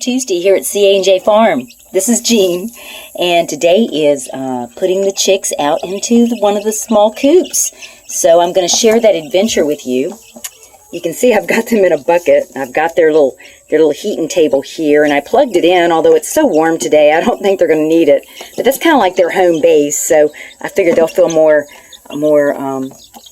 Tuesday here at C&J Farm. This is Jean, and today is putting the chicks out into one of the small coops. So I'm going to share that adventure with you. You can see I've got them in a bucket. I've got their little heating table here, and I plugged it in, although it's so warm today, I don't think they're going to need it. But that's kind of like their home base, so I figured they'll feel more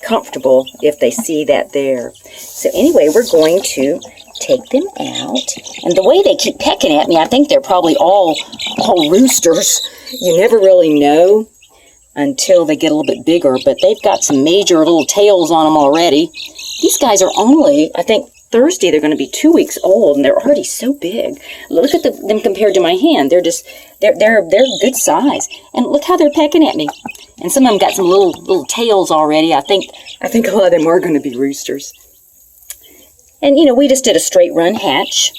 comfortable if they see that there. So anyway, we're going to take them out, and the way they keep pecking at me, I think they're probably all roosters. You never really know until they get a little bit bigger, but they've got some major little tails on them already. These guys are only, I think Thursday they're going to be 2 weeks old, and they're already so big. Look at them compared to my hand. They're good size, and look how they're pecking at me. And some of them got some little tails already. I think a lot of them are going to be roosters. And, you know, we just did a straight run hatch.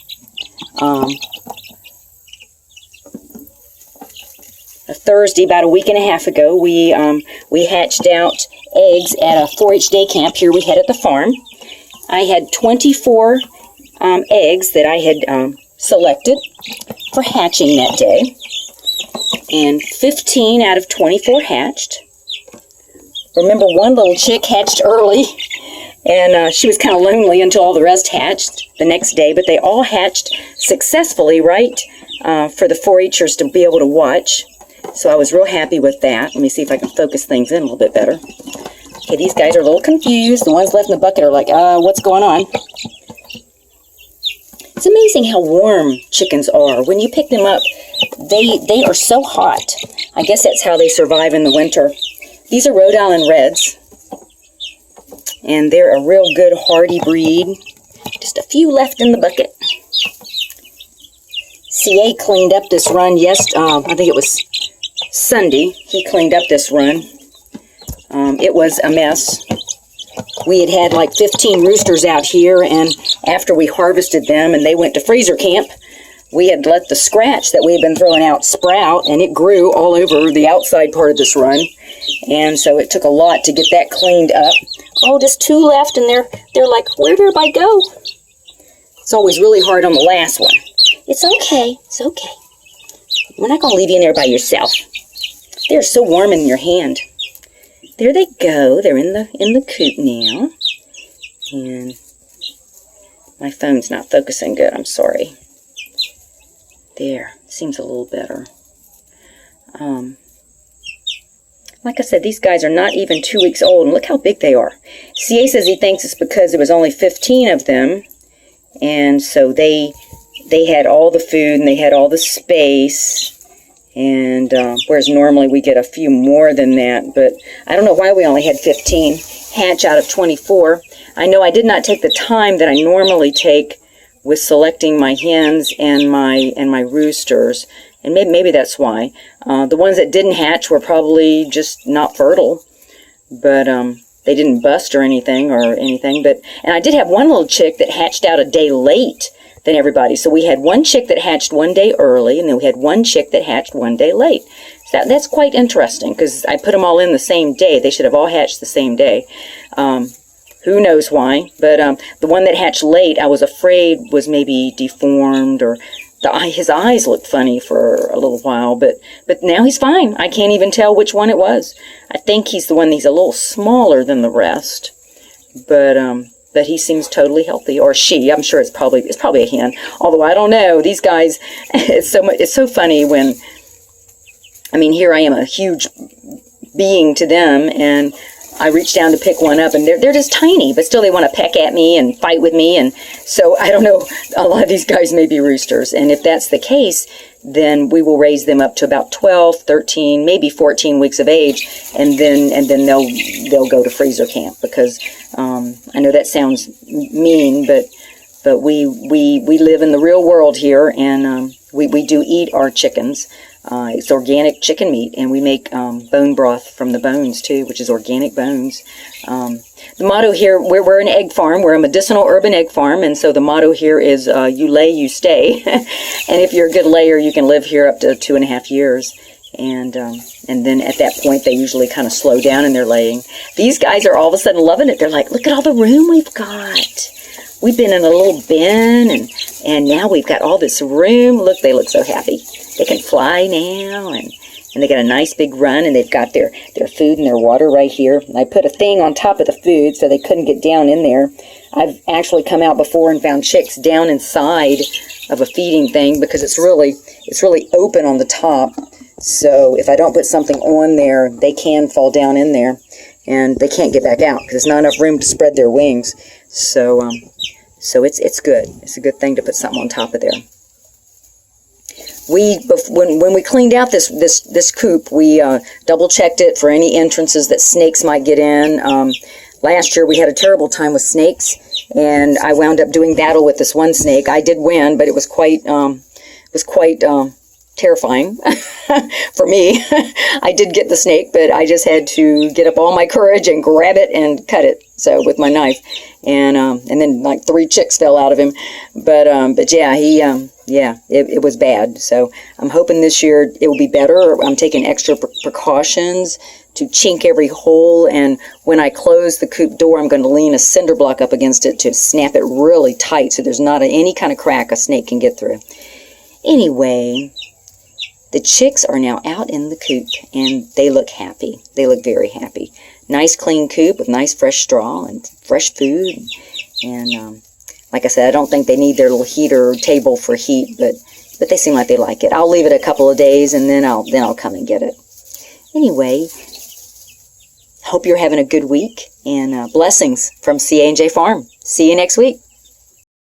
A Thursday, about a week and a half ago, we hatched out eggs at a 4-H day camp here we had at the farm. I had 24 eggs that I had selected for hatching that day. And 15 out of 24 hatched. Remember, one little chick hatched early. And she was kind of lonely until all the rest hatched the next day. But they all hatched successfully, right, for the 4-Hers to be able to watch. So I was real happy with that. Let me see if I can focus things in a little bit better. Okay, these guys are a little confused. The ones left in the bucket are like, what's going on? It's amazing how warm chickens are. When you pick them up, they are so hot. I guess that's how they survive in the winter. These are Rhode Island Reds. And they're a real good hardy breed. Just a few left in the bucket. CA cleaned up this run I think it was Sunday. He cleaned up this run. It was a mess. We had like 15 roosters out here, and after we harvested them and they went to freezer camp, we had let the scratch that we had been throwing out sprout, and it grew all over the outside part of this run. And so it took a lot to get that cleaned up. Oh, just 2 left, and they're like, where did everybody go? It's always really hard on the last one. It's okay. It's okay. We're not going to leave you in there by yourself. They're so warm in your hand. There they go. They're in the coop now. And my phone's not focusing good. I'm sorry. There. Seems a little better. Like I said, these guys are not even 2 weeks old, and look how big they are. CA says he thinks it's because there was only 15 of them, and so they had all the food and they had all the space, and whereas normally we get a few more than that, but I don't know why we only had 15 hatch out of 24. I know I did not take the time that I normally take with selecting my hens and my roosters. And maybe that's why. The ones that didn't hatch were probably just not fertile. But they didn't bust or anything. And I did have one little chick that hatched out a day late than everybody. So we had one chick that hatched 1 day early, and then we had one chick that hatched 1 day late. So that's quite interesting, because I put them all in the same day. They should have all hatched the same day. Who knows why? But the one that hatched late, I was afraid was maybe deformed, or his eyes looked funny for a little while, but now he's fine. I can't even tell which one it was. I think he's the one. He's a little smaller than the rest, but he seems totally healthy. Or she. I'm sure it's probably a hen. Although I don't know. These guys, it's so funny when, I mean, here I am, a huge being to them, and I reach down to pick one up, and they're just tiny, but still they want to peck at me and fight with me. And so I don't know, a lot of these guys may be roosters. And if that's the case, then we will raise them up to about 12, 13, maybe 14 weeks of age, and then they'll go to freezer camp, because I know that sounds mean, but we live in the real world here, and we do eat our chickens. It's organic chicken meat, and we make bone broth from the bones too, which is organic bones. The motto here, we're an egg farm. We're a medicinal urban egg farm, and so the motto here is you lay, you stay. And if you're a good layer, you can live here up to 2.5 years. And then at that point, they usually kind of slow down in their laying. These guys are all of a sudden loving it. They're like, look at all the room we've got. we've been in a little bin, and now we've got all this room. Look, they look so happy. They can fly now, and they got a nice big run, and they've got their food and their water right here. And I put a thing on top of the food so they couldn't get down in there. I've actually come out before and found chicks down inside of a feeding thing because it's really open on the top. So if I don't put something on there, they can fall down in there, and they can't get back out because there's not enough room to spread their wings. So it's good. It's a good thing to put something on top of there. When we cleaned out this coop, we double checked it for any entrances that snakes might get in. Last year we had a terrible time with snakes, and I wound up doing battle with this one snake. I did win, but it was quite terrifying for me. I did get the snake, but I just had to get up all my courage and grab it and cut it. So with my knife, and then like 3 chicks fell out of him. But yeah, it was bad. So I'm hoping this year it will be better. I'm taking extra precautions to chink every hole, and when I close the coop door, I'm going to lean a cinder block up against it to snap it really tight so there's not any kind of crack a snake can get through. Anyway, the chicks are now out in the coop, and they look happy. They look very happy. Nice clean coop with nice fresh straw and fresh food. And like I said, I don't think they need their little heater table for heat, but they seem like they like it. I'll leave it a couple of days, and then I'll come and get it. Anyway, hope you're having a good week, and blessings from C.A.J. Farm. See you next week.